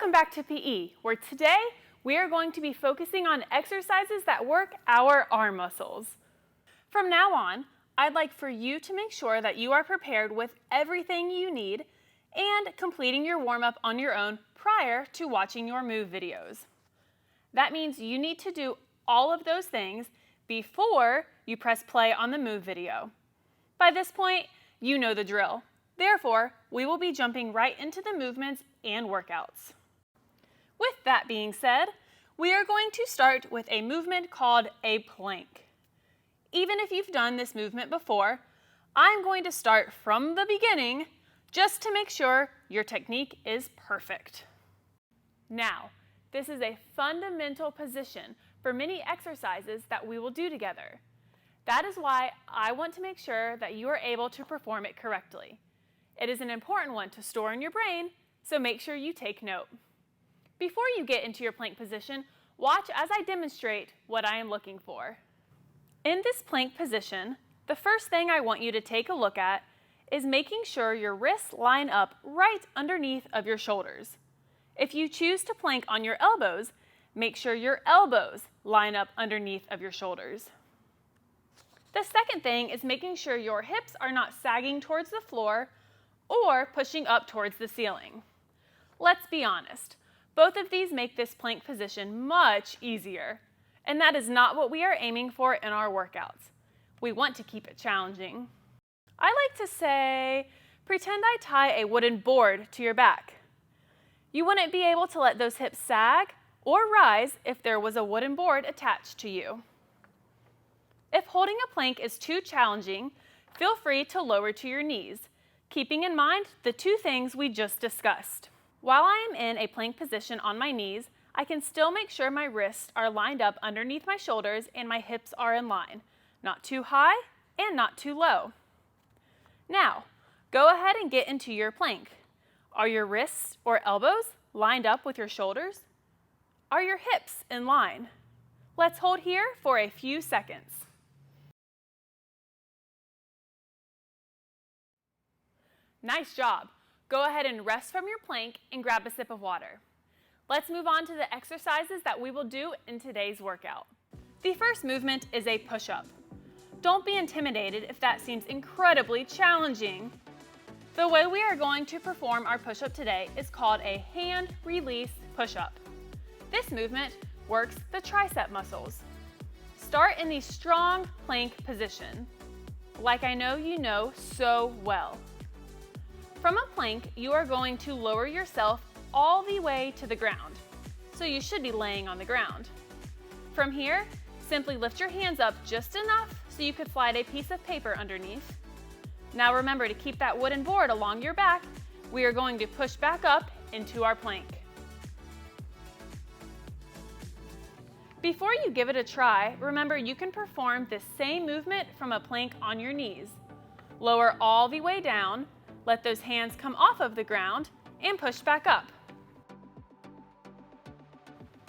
Welcome back to PE, where today we are going to be focusing on exercises that work our arm muscles. From now on, I'd like for you to make sure that you are prepared with everything you need and completing your warm-up on your own prior to watching your move videos. That means you need to do all of those things before you press play on the move video. By this point, you know the drill. Therefore, we will be jumping right into the movements and workouts. With that being said, we are going to start with a movement called a plank. Even if you've done this movement before, I'm going to start from the beginning just to make sure your technique is perfect. Now, this is a fundamental position for many exercises that we will do together. That is why I want to make sure that you are able to perform it correctly. It is an important one to store in your brain, so make sure you take note. Before you get into your plank position, watch as I demonstrate what I am looking for. In this plank position, the first thing I want you to take a look at is making sure your wrists line up right underneath of your shoulders. If you choose to plank on your elbows, make sure your elbows line up underneath of your shoulders. The second thing is making sure your hips are not sagging towards the floor or pushing up towards the ceiling. Let's be honest, both of these make this plank position much easier, and that is not what we are aiming for in our workouts. We want to keep it challenging. I like to say, pretend I tie a wooden board to your back. You wouldn't be able to let those hips sag or rise if there was a wooden board attached to you. If holding a plank is too challenging, feel free to lower to your knees, keeping in mind the two things we just discussed. While I am in a plank position on my knees, I can still make sure my wrists are lined up underneath my shoulders and my hips are in line, not too high and not too low. Now, go ahead and get into your plank. Are your wrists or elbows lined up with your shoulders? Are your hips in line? Let's hold here for a few seconds. Nice job. Go ahead and rest from your plank and grab a sip of water. Let's move on to the exercises that we will do in today's workout. The first movement is a push-up. Don't be intimidated if that seems incredibly challenging. The way we are going to perform our push-up today is called a hand release push-up. This movement works the tricep muscles. Start in the strong plank position, like I know you know so well. From a plank, you are going to lower yourself all the way to the ground, so you should be laying on the ground. From here, simply lift your hands up just enough so you could slide a piece of paper underneath. Now remember to keep that wooden board along your back. We are going to push back up into our plank. Before you give it a try, remember you can perform this same movement from a plank on your knees. Lower all the way down, let those hands come off of the ground, and push back up.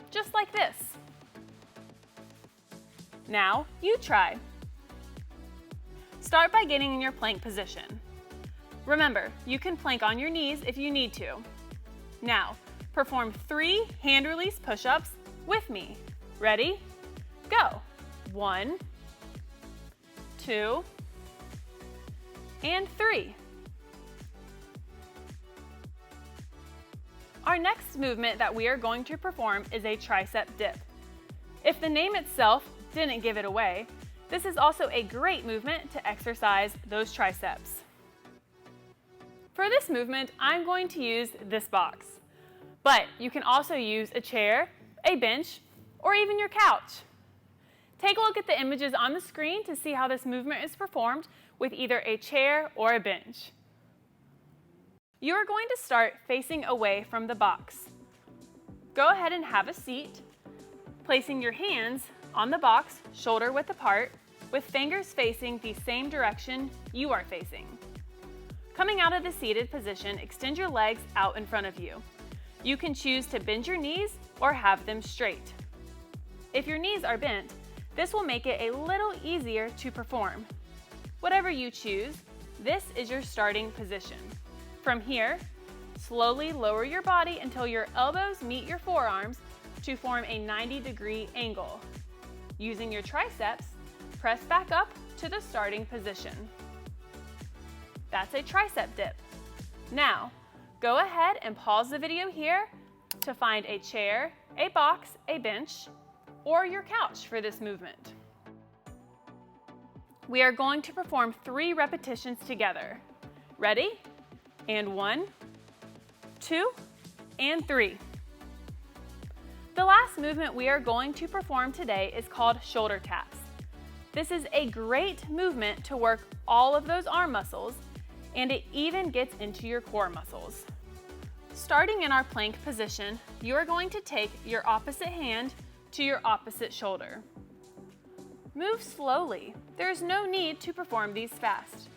Just like this. Now, you try. Start by getting in your plank position. Remember, you can plank on your knees if you need to. Now, perform 3 hand release push-ups with me. Ready? Go. 1, 2, and 3. Our next movement that we are going to perform is a tricep dip. If the name itself didn't give it away, this is also a great movement to exercise those triceps. For this movement, I'm going to use this box, but you can also use a chair, a bench, or even your couch. Take a look at the images on the screen to see how this movement is performed with either a chair or a bench. You are going to start facing away from the box. Go ahead and have a seat, placing your hands on the box shoulder width apart, with fingers facing the same direction you are facing. Coming out of the seated position, extend your legs out in front of you. You can choose to bend your knees or have them straight. If your knees are bent, this will make it a little easier to perform. Whatever you choose, this is your starting position. From here, Slowly lower your body until your elbows meet your forearms to form a 90-degree angle. Using your triceps, press back up to the starting position. That's a tricep dip. Now, go ahead and pause the video here to find a chair, a box, a bench, or your couch for this movement. We are going to perform 3 repetitions together. Ready? And 1, 2, and 3. The last movement we are going to perform today is called shoulder taps. This is a great movement to work all of those arm muscles, and it even gets into your core muscles. Starting in our plank position, you are going to take your opposite hand to your opposite shoulder. Move slowly. There is no need to perform these fast.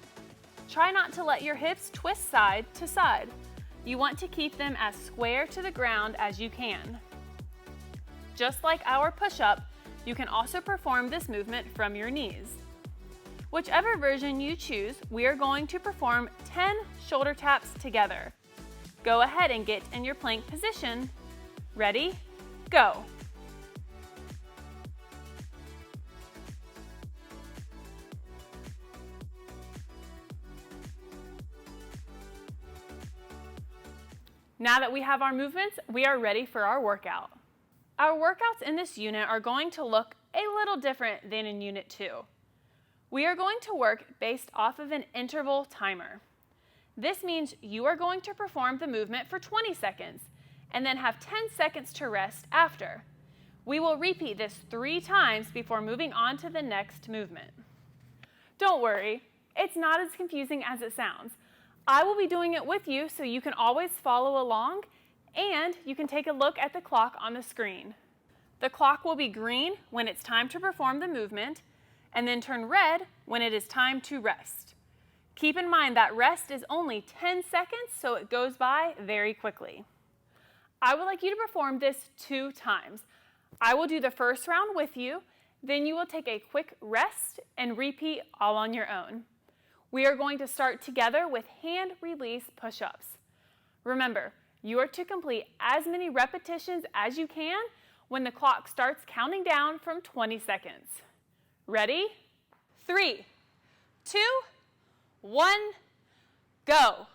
Try not to let your hips twist side to side. You want to keep them as square to the ground as you can. Just like our push-up, you can also perform this movement from your knees. Whichever version you choose, we are going to perform 10 shoulder taps together. Go ahead and get in your plank position. Ready? Go! Now that we have our movements, we are ready for our workout. Our workouts in this unit are going to look a little different than in Unit 2. We are going to work based off of an interval timer. This means you are going to perform the movement for 20 seconds and then have 10 seconds to rest after. We will repeat this 3 times before moving on to the next movement. Don't worry, it's not as confusing as it sounds. I will be doing it with you so you can always follow along, and you can take a look at the clock on the screen. The clock will be green when it's time to perform the movement, and then turn red when it is time to rest. Keep in mind that rest is only 10 seconds, so it goes by very quickly. I would like you to perform this 2 times. I will do the first round with you, then you will take a quick rest and repeat all on your own. We are going to start together with hand release push-ups. Remember, you are to complete as many repetitions as you can when the clock starts counting down from 20 seconds. Ready? 3, 2, 1, go!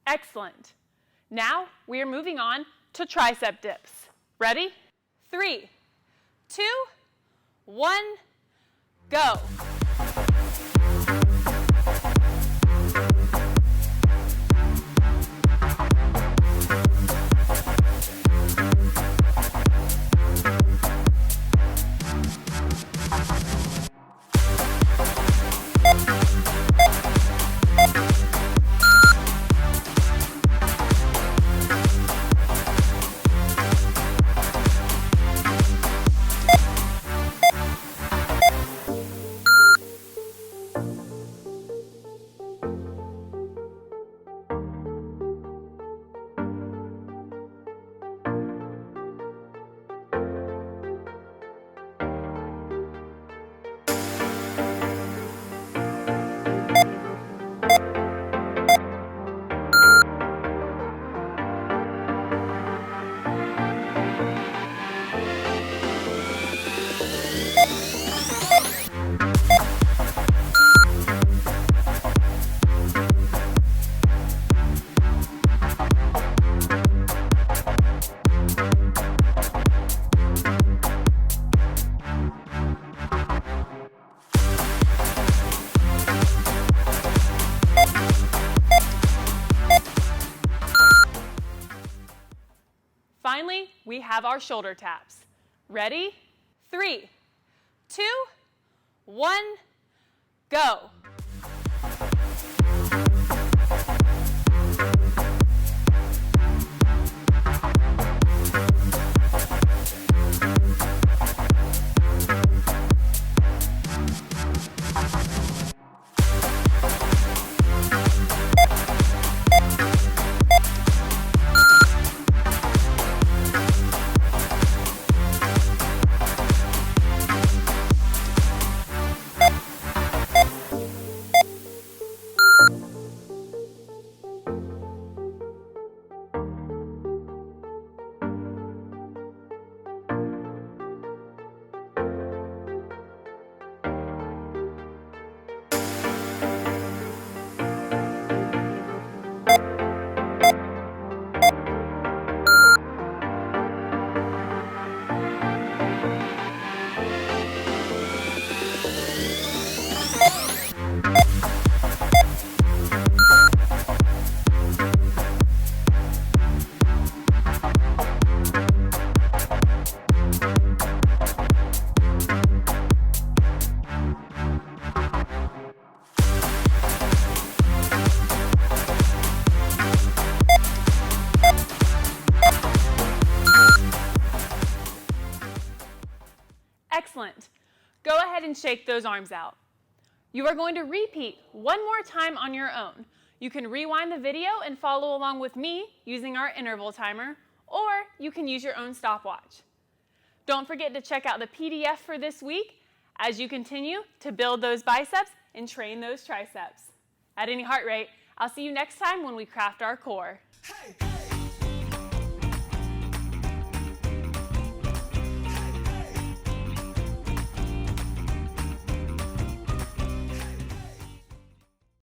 Excellent. Now we are moving on to tricep dips. Ready? 3, 2, 1, go. have our shoulder taps. Ready? 3, 2, 1, go. Excellent. Go ahead and shake those arms out. You are going to repeat one more time on your own. You can rewind the video and follow along with me using our interval timer, or you can use your own stopwatch. Don't forget to check out the PDF for this week as you continue to build those biceps and train those triceps. At any heart rate, I'll see you next time when we craft our core. Hey.